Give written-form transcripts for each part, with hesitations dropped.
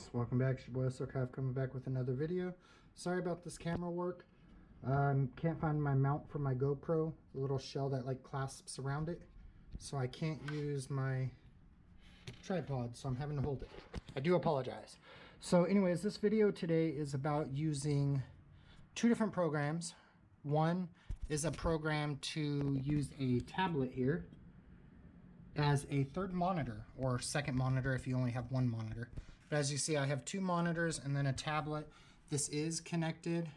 guys, welcome back. It's your boy SoCraft coming back with another video. Sorry about this camera work. Can't find my mount for my GoPro, the little shell that like clasps around it, so I can't use my tripod, so I'm having to hold it. I do apologize. So anyways, this video today is about using two different programs. One is a program to use a tablet here as a third monitor, or second monitor if you only have one monitor. But as you see, I have two monitors and then a tablet. This is connected.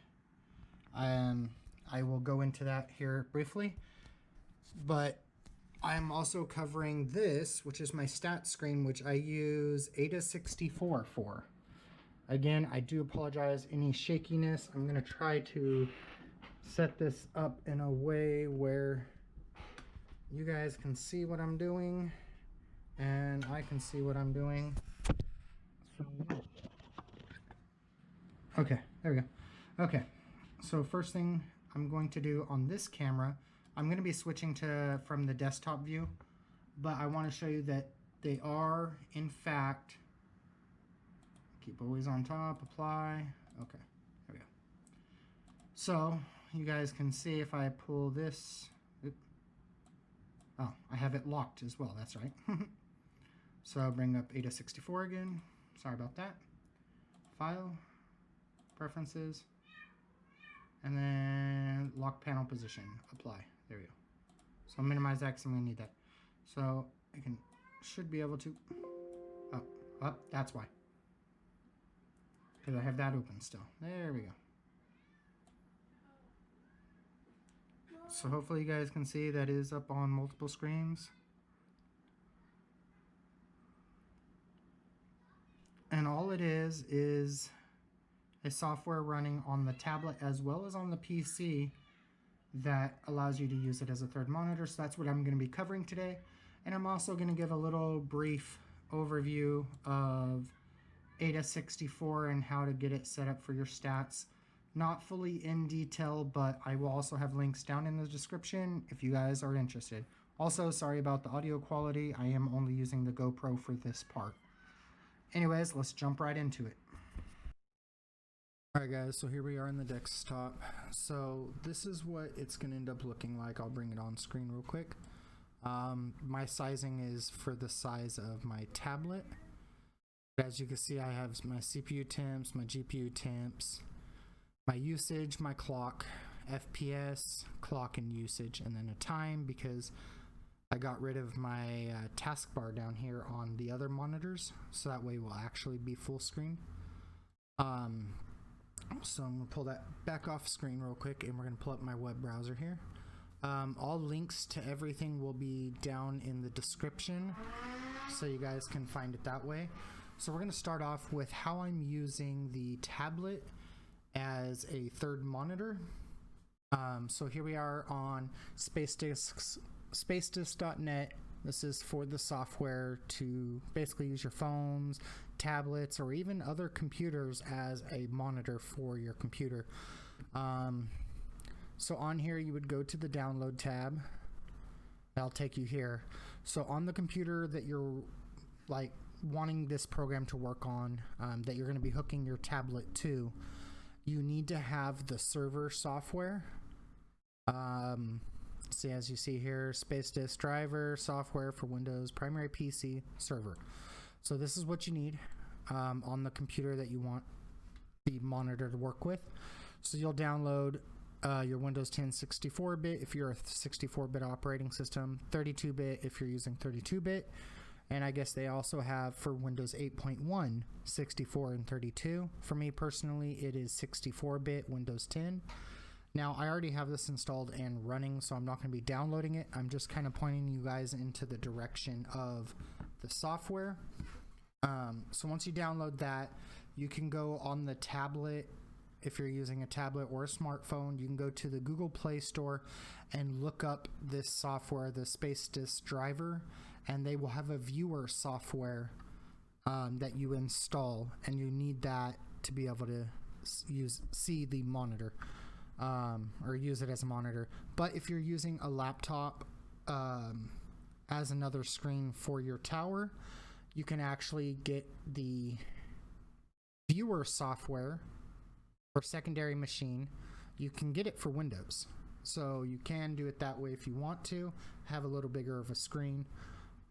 I will go into that here briefly. But I'm also covering this, which is my stat screen, which I use aida64 for. Again, I do apologize any shakiness. I'm going to try to set this up in a way where you guys can see what I'm doing and I can see what I'm doing. So, okay, there we go. Okay, so first thing I'm going to do on this camera, I'm going to be switching to from the desktop view, but I want to show you that they are in fact, keep always on top, apply. Okay, there we go. So you guys can see if I pull this. Oh, I have it locked as well, that's right. So I'll bring up aida64 again. Sorry about that. File, preferences, and then lock panel position, apply. There we go. So I'll minimize that because I'm going to need that. So I should be able to, oh, that's why. Because I have that open still. There we go. So hopefully you guys can see that is up on multiple screens. And all it is a software running on the tablet as well as on the PC that allows you to use it as a third monitor. So that's what I'm going to be covering today. And I'm also going to give a little brief overview of aida64 and how to get it set up for your stats. Not fully in detail, but I will also have links down in the description if you guys are interested. Also, sorry about the audio quality. I am only using the GoPro for this part. Anyways, let's jump right into it. Alright guys, so here we are in the desktop. So this is what it's going to end up looking like. I'll bring it on screen real quick. My sizing is for the size of my tablet. As you can see, I have my CPU temps, my GPU temps, my usage, my clock, FPS, clock and usage, and then a time because I got rid of my taskbar down here on the other monitors, so that way we'll actually be full screen. So I'm going to pull that back off screen real quick and we're going to pull up my web browser here. All links to everything will be down in the description so you guys can find it that way. So we're going to start off with how I'm using the tablet as a third monitor. So here we are on spacedisk.net. This is for the software to basically use your phones, tablets, or even other computers as a monitor for your computer. So on here you would go to the download tab. That'll take you here. So on the computer that you're like wanting this program to work on, that you're going to be hooking your tablet to, you need to have the server software. See, as you see here, space disk driver software for Windows primary PC server. So this is what you need on the computer that you want the monitor to work with. So you'll download your Windows 10 64-bit if you're a 64-bit operating system, 32-bit if you're using 32-bit, and I guess they also have for Windows 8.1 64 and 32. For me personally, it is 64-bit Windows 10. Now I already have this installed and running, so I'm not going to be downloading it. I'm just kind of pointing you guys into the direction of the software. So once you download that, you can go on the tablet. If you're using a tablet or a smartphone, you can go to the Google Play Store and look up this software, the Space Disk Driver, and they will have a viewer software that you install, and you need that to be able to see the monitor. Or use it as a monitor. But if you're using a laptop as another screen for your tower, you can actually get the viewer software for secondary machine, you can get it for Windows. So you can do it that way if you want to, have a little bigger of a screen.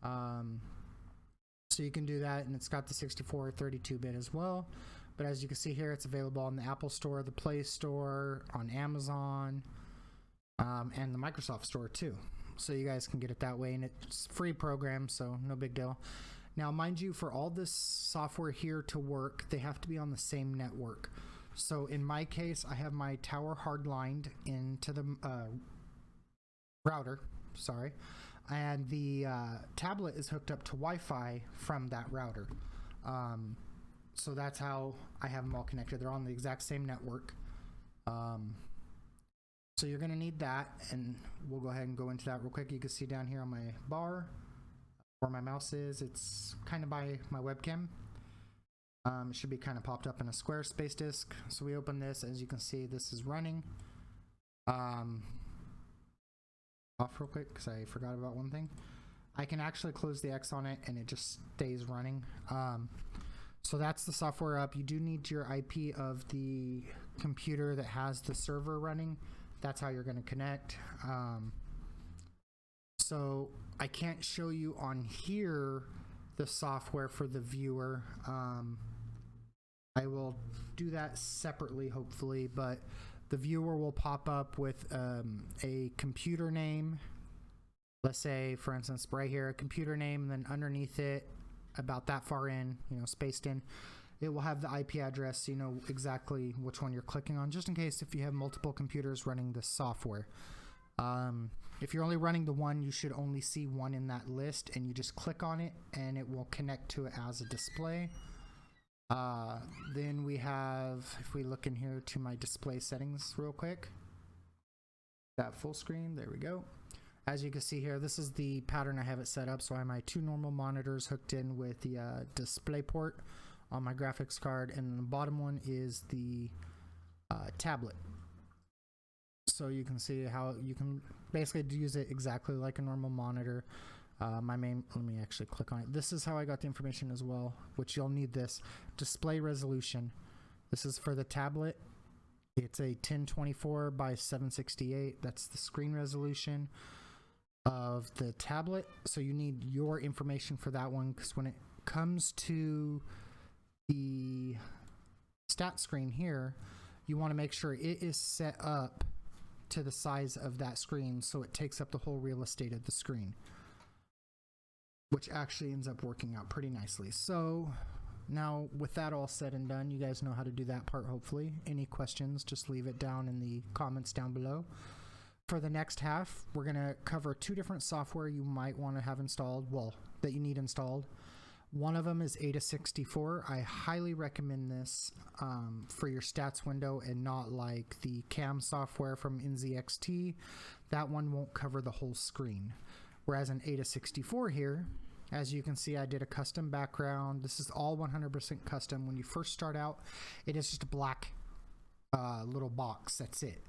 So you can do that, and it's got the 64 or 32-bit as well. But as you can see here, it's available on the Apple Store, the Play Store, on Amazon, and the Microsoft Store too. So you guys can get it that way, and it's free program, so no big deal. Now, mind you, for all this software here to work, they have to be on the same network. So in my case, I have my tower hardlined into the router, sorry, and the tablet is hooked up to Wi-Fi from that router. So that's how I have them all connected. They're on the exact same network. So you're going to need that, and we'll go ahead and go into that real quick. You can see down here on my bar where my mouse is, it's kind of by my webcam. It should be kind of popped up in a square space disk. So we open this, as you can see, this is running. Off real quick because I forgot about one thing. I can actually close the X on it and it just stays running. So that's the software up. You do need your IP of the computer that has the server running. That's how you're going to connect. So I can't show you on here the software for the viewer. I will do that separately, hopefully, but the viewer will pop up with a computer name. Let's say, for instance, right here, a computer name, and then underneath it, about that far in, you know, spaced in, it will have the IP address, so you know exactly which one you're clicking on, just in case if you have multiple computers running the software. If you're only running the one, you should only see one in that list, and you just click on it and it will connect to it as a display. Then we have, if we look in here to my display settings real quick, that full screen, there we go. As you can see here, this is the pattern I have it set up. So I have my two normal monitors hooked in with the display port on my graphics card, and the bottom one is the tablet. So you can see how you can basically use it exactly like a normal monitor. Let me actually click on it. This is how I got the information as well, which you'll need this. Display resolution. This is for the tablet. It's a 1024 by 768. That's the screen resolution of the tablet. So you need your information for that one, because when it comes to the stat screen here, you want to make sure it is set up to the size of that screen so it takes up the whole real estate of the screen, which actually ends up working out pretty nicely. So now with that all said and done, you guys know how to do that part, hopefully. Any questions, just leave it down in the comments down below. For the next half, we're going to cover two different software you might want to have installed, well, that you need installed. One of them is aida64. I highly recommend this for your stats window, and not like the cam software from NZXT. That one won't cover the whole screen. Whereas in aida64 here, as you can see, I did a custom background. This is all 100% custom. When you first start out, it is just a black little box. That's it.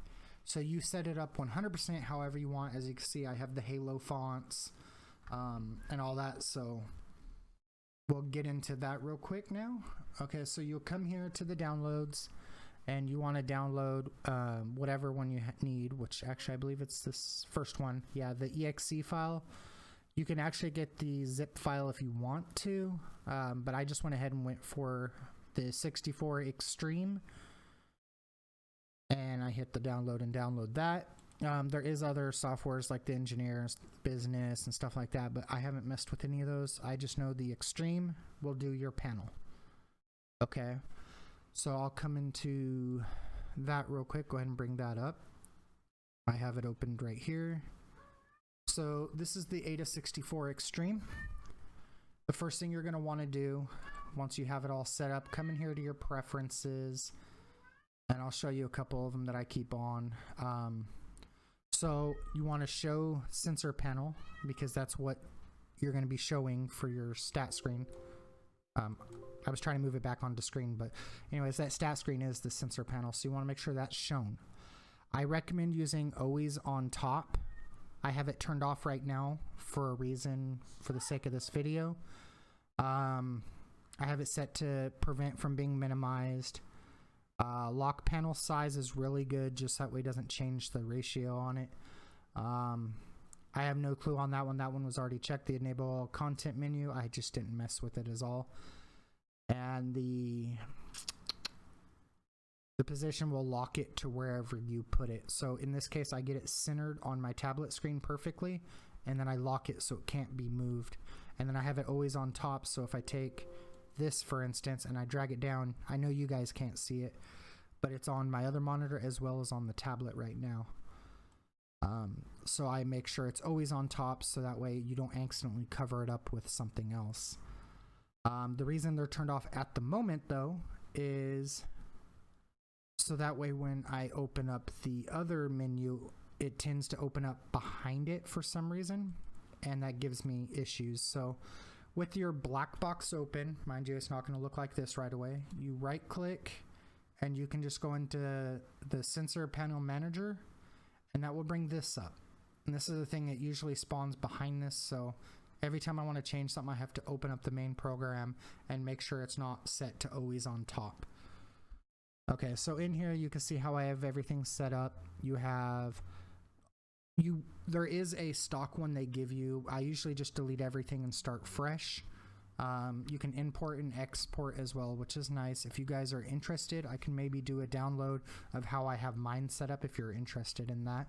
So you set it up 100% however you want. As you can see, I have the halo fonts and all that. So we'll get into that real quick now. Okay, so you'll come here to the downloads, and you want to download whatever one you need, which actually I believe it's this first one. Yeah, the exe file. You can actually get the zip file if you want to, but I just went ahead and went for the 64 Extreme, and I hit the download and download that. There is other softwares like the Engineers, Business, and stuff like that, but I haven't messed with any of those. I just know the Extreme will do your panel. Okay, so I'll come into that real quick. Go ahead and bring that up. I have it opened right here. So this is the aida64 Extreme. The first thing you're going to want to do once you have it all set up, come in here to your preferences, and I'll show you a couple of them that I keep on. So you want to show sensor panel, because that's what you're going to be showing for your stat screen. I was trying to move it back onto screen, but anyways, that stat screen is the sensor panel, so you want to make sure that's shown. I recommend using always on top. I have it turned off right now for a reason, for the sake of this video. I have it set to prevent from being minimized. Lock panel size is really good, just that way it doesn't change the ratio on it. I have no clue on that one. That one was already checked. The enable content menu, I just didn't mess with it as all. And the position will lock it to wherever you put it. So in this case, I get it centered on my tablet screen perfectly, and then I lock it so it can't be moved. And then I have it always on top, so if I take this, for instance, and I drag it down, I know you guys can't see it, but it's on my other monitor as well as on the tablet right now. So I make sure it's always on top, so that way you don't accidentally cover it up with something else. The reason they're turned off at the moment, though, is so that way when I open up the other menu, it tends to open up behind it for some reason, and that gives me issues. So with your black box open, mind you, it's not going to look like this right away. You right click and you can just go into the sensor panel manager, and that will bring this up. And this is the thing that usually spawns behind this, so every time I want to change something, I have to open up the main program and make sure it's not set to always on top. Okay, so in here you can see how I have everything set up. There is a stock one they give you. I usually just delete everything and start fresh. You can import and export as well, which is nice. If you guys are interested, I can maybe do a download of how I have mine set up if you're interested in that.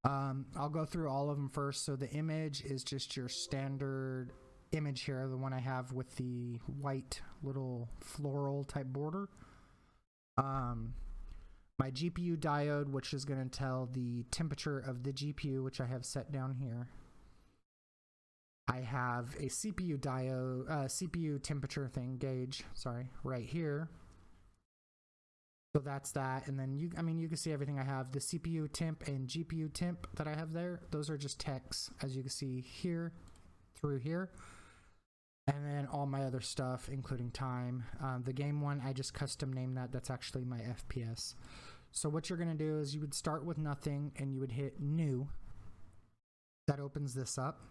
I'll go through all of them first. So the image is just your standard image here, the one I have with the white little floral type border. My GPU diode, which is going to tell the temperature of the GPU, which I have set down here. I have a CPU diode, CPU temperature gauge, right here. So that's that, and then you can see everything I have. The CPU temp and GPU temp that I have there, those are just texts, as you can see here, through here. And then all my other stuff, including time. The game one, I just custom named that. That's actually my FPS. So what you're going to do is you would start with nothing, and you would hit new. That opens this up.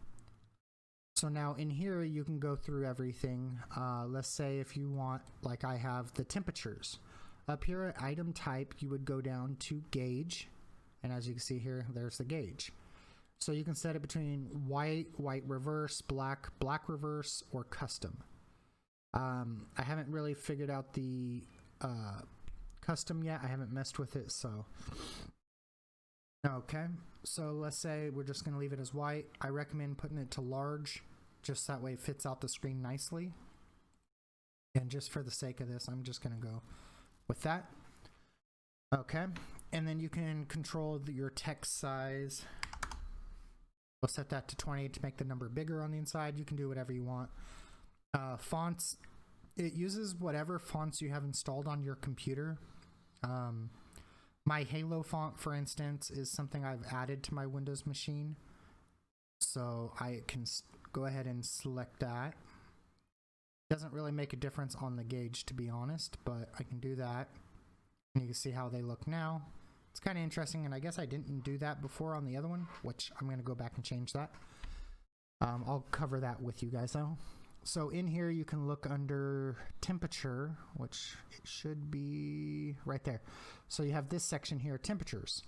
So now in here, you can go through everything. Let's say if you want, like I have, the temperatures. Up here at item type, you would go down to gauge. And as you can see here, there's the gauge. So you can set it between white, white reverse, black, black reverse, or custom. I haven't really figured out the custom yet. I haven't messed with it, so. Okay, so let's say we're just gonna leave it as white. I recommend putting it to large, just that way it fits out the screen nicely. And just for the sake of this, I'm just gonna go with that. Okay, and then you can control your text size. We'll set that to 20 to make the number bigger on the inside. You can do whatever you want. Fonts, it uses whatever fonts you have installed on your computer. My Halo font, for instance, is something I've added to my Windows machine. So I can go ahead and select that. Doesn't really make a difference on the gauge, to be honest, but I can do that. And you can see how they look now. It's kind of interesting, and I guess I didn't do that before on the other one, which I'm going to go back and change that. I'll cover that with you guys though. So in here you can look under temperature, which it should be right there. So you have this section here, temperatures.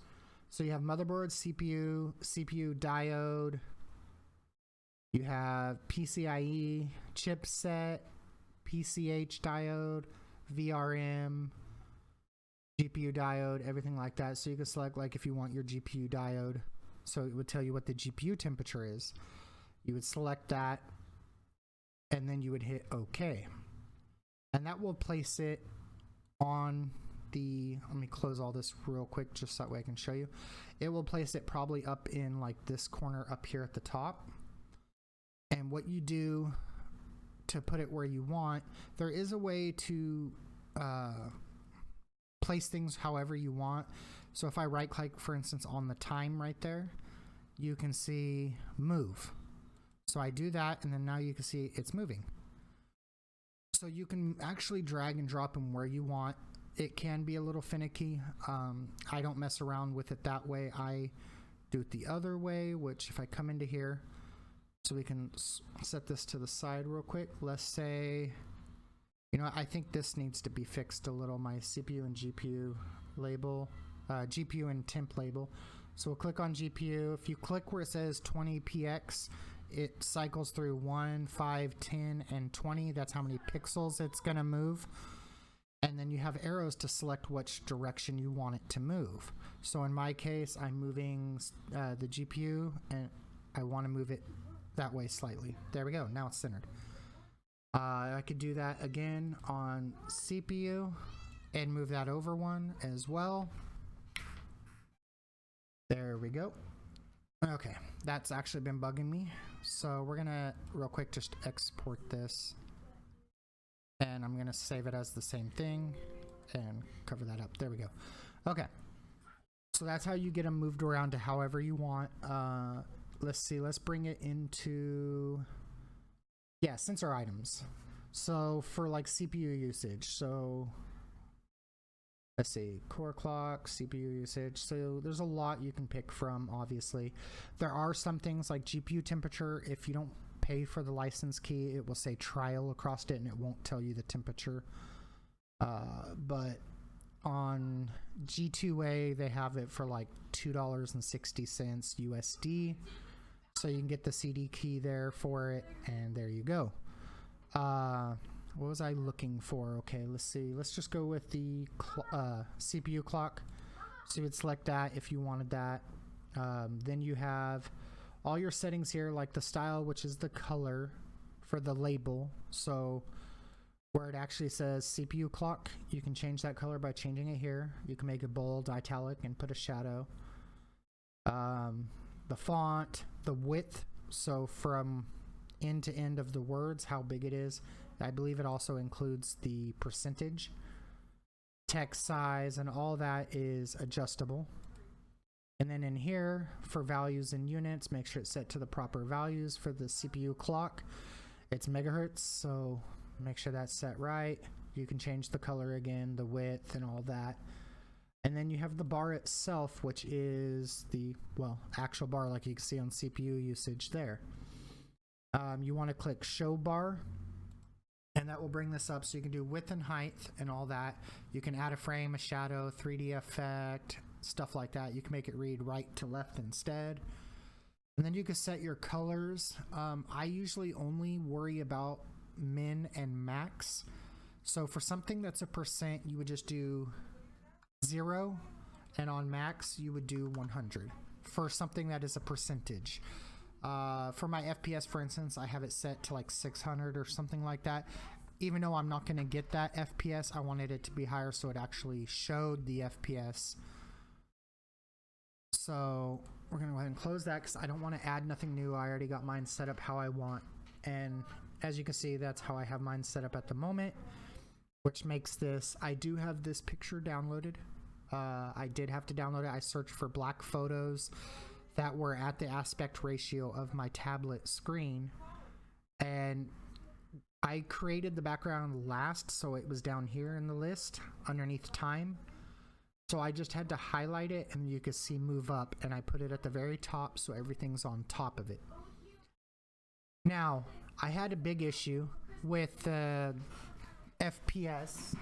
So you have motherboard, CPU diode, you have PCIe, chipset, PCH diode, VRM, GPU diode, everything like that. So you can select, like, if you want your GPU diode, so it would tell you what the GPU temperature is. You would select that, and then you would hit OK. And that will place it on the, let me close all this real quick just so that way I can show you. It will place it probably up in like this corner up here at the top. And what you do to put it where you want, there is a way to place things however you want. So if I right click, for instance, on the time right there, you can see move. So I do that, and then now you can see it's moving. So you can actually drag and drop them where you want. It can be a little finicky. I don't mess around with it that way. I do it the other way, which if I come into here, so we can set this to the side real quick. Let's say You know, I think this needs to be fixed a little, my CPU and GPU label, GPU and temp label. So we'll click on GPU. If you click where it says 20px, it cycles through 1, 5, 10, and 20. That's how many pixels it's going to move. And then you have arrows to select which direction you want it to move. So in my case, I'm moving the GPU, and I want to move it that way slightly. There we go. Now it's centered. I could do that again on CPU and move that over one as well. There we go. Okay, that's actually been bugging me. So we're gonna real quick just export this, and I'm gonna save it as the same thing and cover that up. There we go. Okay, so that's how you get them moved around to however you want. Let's see, let's bring it into, yeah, sensor items. So for like CPU usage, so let's see, core clock, CPU usage. So there's a lot you can pick from, obviously. There are some things like GPU temperature. If you don't pay for the license key, it will say trial across it and it won't tell you the temperature. But on G2A, they have it for like $2.60 USD. So you can get the CD key there for it, and there you go. What was I looking for? Okay, let's see. Let's just go with the CPU clock. So you would select that if you wanted that. Then you have all your settings here, like the style, which is the color for the label. So where it actually says CPU clock, you can change that color by changing it here. You can make it bold, italic, and put a shadow. The font, the width, so from end to end of the words, how big it is. I believe it also includes the percentage. Text size and all that is adjustable. And then in here, for values in units, make sure it's set to the proper values. For the CPU clock, it's megahertz, so make sure that's set right. You can change the color again, the width, and all that. And then you have the bar itself, which is the, well, actual bar like you can see on CPU usage there. You want to click show bar, and that will bring this up so you can do width and height and all that. You can add a frame, a shadow, 3D effect, stuff like that. You can make it read right to left instead. And then you can set your colors. I usually only worry about min and max. So for something that's a percent, you would just do 0, and on max you would do 100 for something that is a percentage. For my FPS, for instance, I have it set to like 600 or something like that. Even though I'm not going to get that FPS, I wanted it to be higher so it actually showed the FPS. So we're going to go ahead and close that because I don't want to add nothing new. I already got mine set up how I want, and as you can see, that's how I have mine set up at the moment, which makes this, I do have this picture downloaded. I did have to download it. I searched for black photos that were at the aspect ratio of my tablet screen, and I created the background last, so it was down here in the list underneath time. So I just had to highlight it, and you could see move up, and I put it at the very top so everything's on top of it. Now, I had a big issue with the FPS.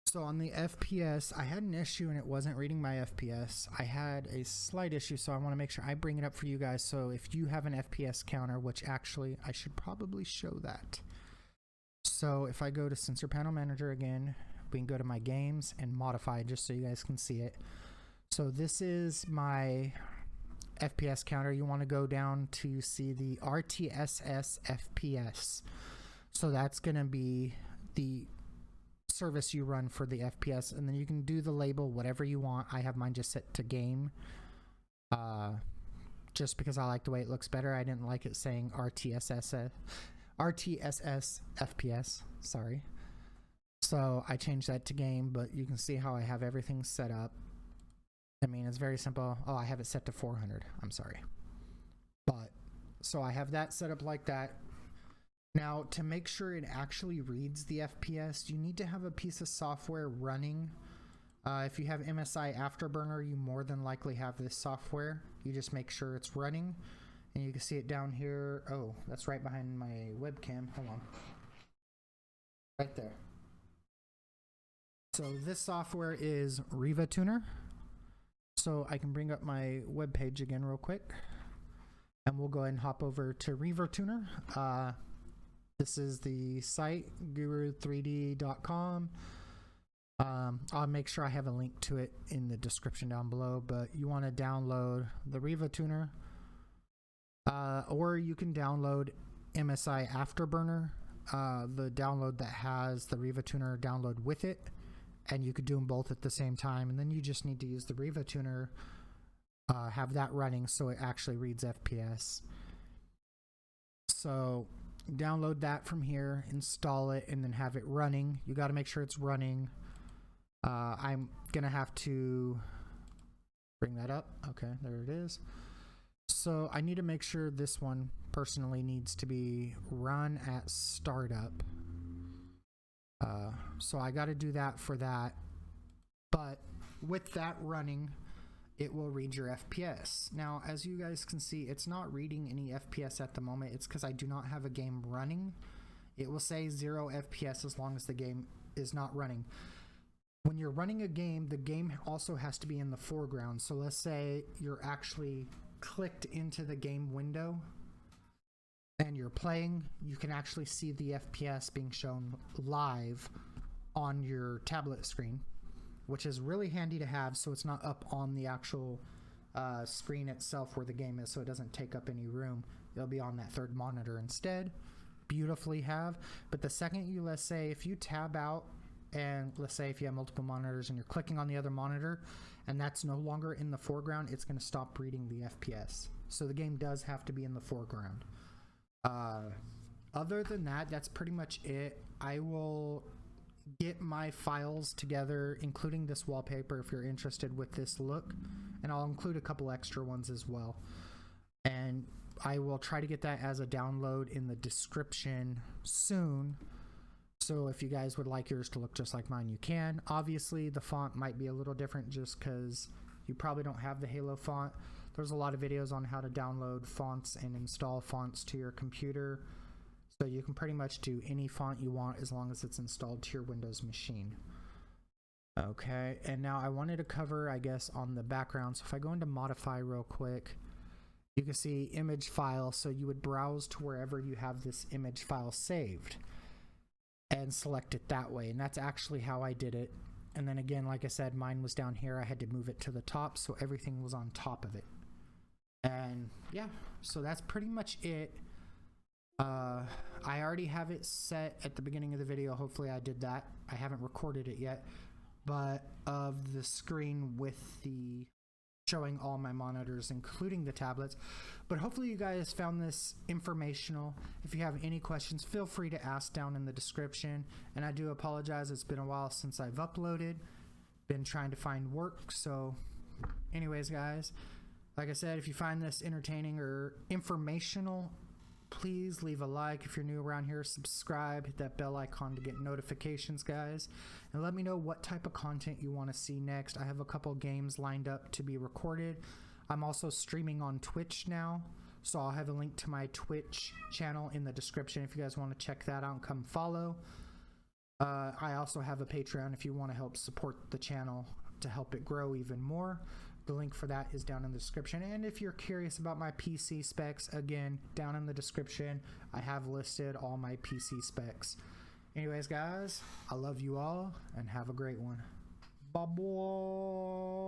So on the FPS, I had an issue and it wasn't reading my FPS. I had a slight issue, so I want to make sure I bring it up for you guys. So if you have an FPS counter, which actually I should probably show that. So if I go to Sensor Panel Manager again, we can go to my games and modify just so you guys can see it. So this is my FPS counter. You want to go down to see the RTSS FPS. So that's going to be the service you run for the FPS, and then you can do the label whatever you want. I have mine just set to game, just because I like the way it looks better. I didn't like it saying RTSS FPS, sorry. So I changed that to game, but you can see how I have everything set up. I mean, it's very simple. Oh, I have it set to 400. I'm sorry. But so I have that set up like that. Now, to make sure it actually reads the FPS, you need to have a piece of software running If you have MSI Afterburner, you more than likely have this software. You just make sure it's running, and you can see it down here. Oh, that's right behind my webcam. Hold on. Right there. So this software is Riva Tuner. So I can bring up my web page again real quick, and we'll go ahead and hop over to Riva Tuner. This is the site, guru3d.com. I'll make sure I have a link to it in the description down below, but you want to download the Riva Tuner, or you can download MSI Afterburner, the download that has the Riva Tuner download with it, and you could do them both at the same time, and then you just need to use the Riva Tuner, have that running so it actually reads FPS. So download that from here, install it, and then have it running. You got to make sure it's running. I'm gonna have to bring that up. Okay, there it is. So I need to make sure this one personally needs to be run at startup. So I got to do that for that. But with that running, it will read your FPS. Now, as you guys can see, it's not reading any FPS at the moment. It's because I do not have a game running. It will say 0 FPS as long as the game is not running. When you're running a game, the game also has to be in the foreground. So let's say you're actually clicked into the game window and you're playing, you can actually see the FPS being shown live on your tablet screen, which is really handy to have so it's not up on the actual screen itself where the game is, so it doesn't take up any room. It'll be on that third monitor instead. Beautifully have. But the second you, let's say if you tab out, and let's say if you have multiple monitors and you're clicking on the other monitor and that's no longer in the foreground, it's going to stop reading the FPS. So the game does have to be in the foreground. Other than that, that's pretty much it. I will get my files together, including this wallpaper if you're interested with this look, and I'll include a couple extra ones as well. And I will try to get that as a download in the description soon. So if you guys would like yours to look just like mine, you can. Obviously, the font might be a little different just because you probably don't have the Halo font. There's a lot of videos on how to download fonts and install fonts to your computer. So you can pretty much do any font you want as long as it's installed to your Windows machine. Okay, and now I wanted to cover, I guess, on the background. So if I go into modify real quick, you can see image file. So you would browse to wherever you have this image file saved and select it that way, and that's actually how I did it. And then again, like I said, mine was down here. I had to move it to the top so everything was on top of it. And yeah, so that's pretty much it. I already have it set at the beginning of the video. Hopefully I did that. I haven't recorded it yet, but of the screen with the showing all my monitors, including the tablets. But hopefully you guys found this informational. If you have any questions, feel free to ask down in the description. And I do apologize, it's been a while since I've uploaded. Been trying to find work. So anyways, guys, like I said, if you find this entertaining or informational, please leave a like. If you're new around here, subscribe, hit that bell icon to get notifications, guys, and let me know what type of content you want to see next. I have a couple games lined up to be recorded. I'm also streaming on Twitch now, so I'll have a link to my Twitch channel in the description if you guys want to check that out and come follow. I also have a Patreon if you want to help support the channel to help it grow even more. The link for that is down in the description. And if you're curious about my PC specs, again, down in the description, I have listed all my PC specs. Anyways, guys, I love you all and have a great one. Bye-bye.